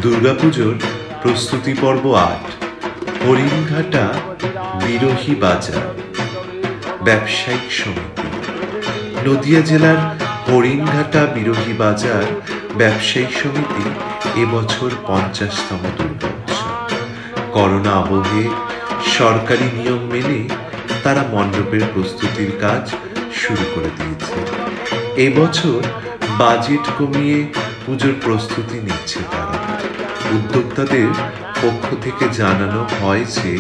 দুর্গাপুজোর প্রস্তুতি পর্ব ৮। হরিণঘাটা বিরোহী বাজার ব্যবসায়িক সমিতি। নদিয়া জেলার হরিণঘাটা বিরোহী বাজার ব্যবসায়িক সমিতি এবছর ৫০তম দুর্গোৎসব। করোনা আবহে সরকারি নিয়ম মেনে তারা মণ্ডপের প্রস্তুতির কাজ শুরু করে দিয়েছে। এবছর বাজেট কমিয়ে পুজোর প্রস্তুতি নিচ্ছে তারা। উদ্যোক্তাদের পক্ষ থেকে জানানো হয় যে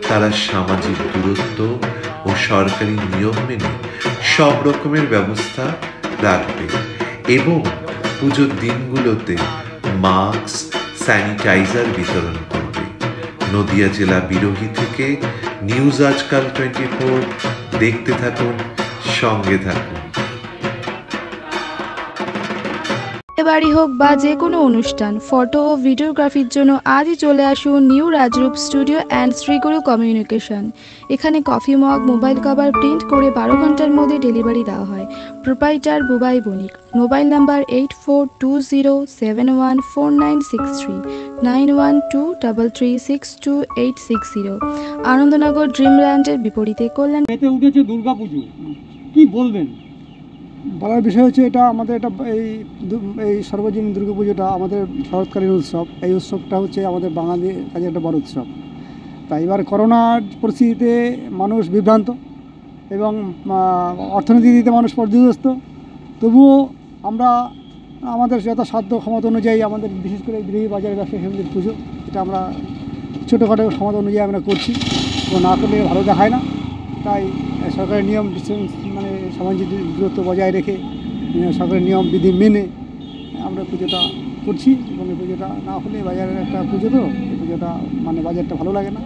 তারা সামাজিক দূরত্ব ও সরকারি নিয়ম মেনে সব রকমের ব্যবস্থা রাখবে এবং পুজোর দিনগুলোতে মাস্ক, স্যানিটাইজার বিতরণ করবে। নদিয়া জেলা বিরোহী থেকে নিউজ আজকাল 24 দেখতে থাকুন, সঙ্গে থাকুন। বাড়ি হোক বা যে কোনো অনুষ্ঠান, ফটো ও ভিডিওগ্রাফির জন্য আজই চলে আসুন new Rajrup studio and Shriguru communication. এখানে coffee mug, mobile cover print করে 12 ঘন্টার মধ্যে ডেলিভারি দেওয়া হয়। Proprietor Bubai Banik. Mobile number 8420714963 9123362860। Anandnagar ড্রিমল্যান্ডের বিপরীতে কল্যাণ। এতে উঠেছে দুর্গাপুজো, কি বলবেন? বলার বিষয় হচ্ছে এটা আমাদের এই সর্বজনীন দুর্গাপুজোটা আমাদের শরৎকালীন উৎসব। এই উৎসবটা হচ্ছে আমাদের বাঙালির কাছে একটা বড় উৎসব। তাই এবার করোনার পরিস্থিতিতে মানুষ বিভ্রান্ত এবং অর্থনীতিতে মানুষ পর্যদস্ত। তবুও আমরা আমাদের যথাসাধ্য ক্ষমতা অনুযায়ী আমাদের বিশেষ করে বিরোহী বাজার ব্যবসায়ী সমিতির পুজো, এটা আমরা ছোটোখাটো ক্ষমতা অনুযায়ী আমরা করছি এবং না করলে ভালো দেখায় না। তাই সরকারের নিয়ম মানে সামাজিক দূরত্ব বজায় রেখে সরকারের নিয়ম বিধি মেনে আমরা পুজোটা করছি এবং এই পুজোটা না হলে বাজারের একটা পুজো, তো এই পুজোটা মানে বাজারটা ভালো লাগে না।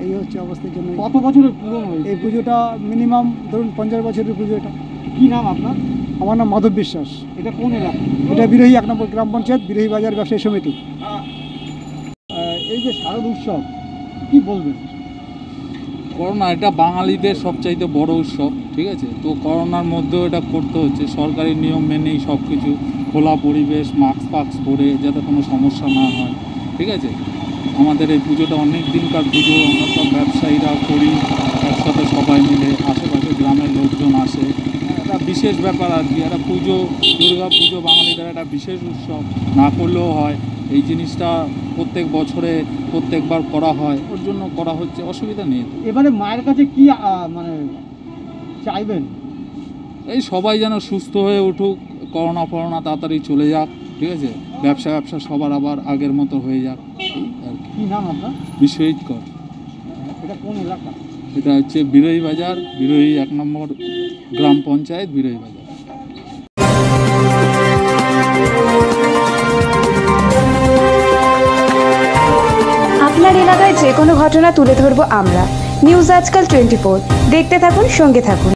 এই হচ্ছে অবস্থার জন্য। কত বছরের পুরনো এই পুজোটা? মিনিমাম ধরুন 50 বছরের পুজো এটা। কী নাম আপনার? আমার নাম মাধব বিশ্বাস। এটা কোন এলাকা? এটা বিরোহী 1 নম্বর গ্রাম পঞ্চায়েত, বিরোহী বাজার ব্যবসায়ী সমিতি। এই যে শারদ উৎসব, কী বলবেন? করোনা এটা বাঙালিদের সবচাইতে বড় উৎসব, ঠিক আছে? তো করোনার মধ্যেও এটা করতে হচ্ছে সরকারি নিয়ম মেনেই, সব কিছু খোলা পরিবেশ, মাস্ক ফাক্স পরে, যাতে কোনো সমস্যা না হয়, ঠিক আছে? আমাদের এই পুজোটা অনেক দিনকার পুজো, আমরা সব ব্যবসায়ীরা করি একসাথে সবাই মিলে, আশেপাশে গ্রামের লোকজন আসে। একটা বিশেষ ব্যাপার আর কি, একটা পুজো, দুর্গা পুজো বাঙালিদের একটা বিশেষ উৎসব, না করলেও হয়। এই জিনিসটা প্রত্যেক বছরে প্রত্যেকবার করা হয়, ওর জন্য করা হচ্ছে, অসুবিধা নেই। এবারে মায়ের কাছে কি মানে চাইবেন? এই সবাই যেন সুস্থ হয়ে উঠুক, করোনা ফরোনা তাড়াতাড়ি চলে যাক, ঠিক আছে? ব্যবসা সবার আবার আগের মতো হয়ে যাক, আর কি। কী নাম আপনার? বিশ্বজিৎ কর। এটা কোন এলাকা? এটা হচ্ছে বিরোহী বাজার, বিরোহী 1 নম্বর গ্রাম পঞ্চায়েত, বিরোহী বাজার। আপনার এলাকায় যে কোনো ঘটনা তুলে ধরবো আমরা। নিউজ আজকাল 24 দেখতে থাকুন, সঙ্গে থাকুন।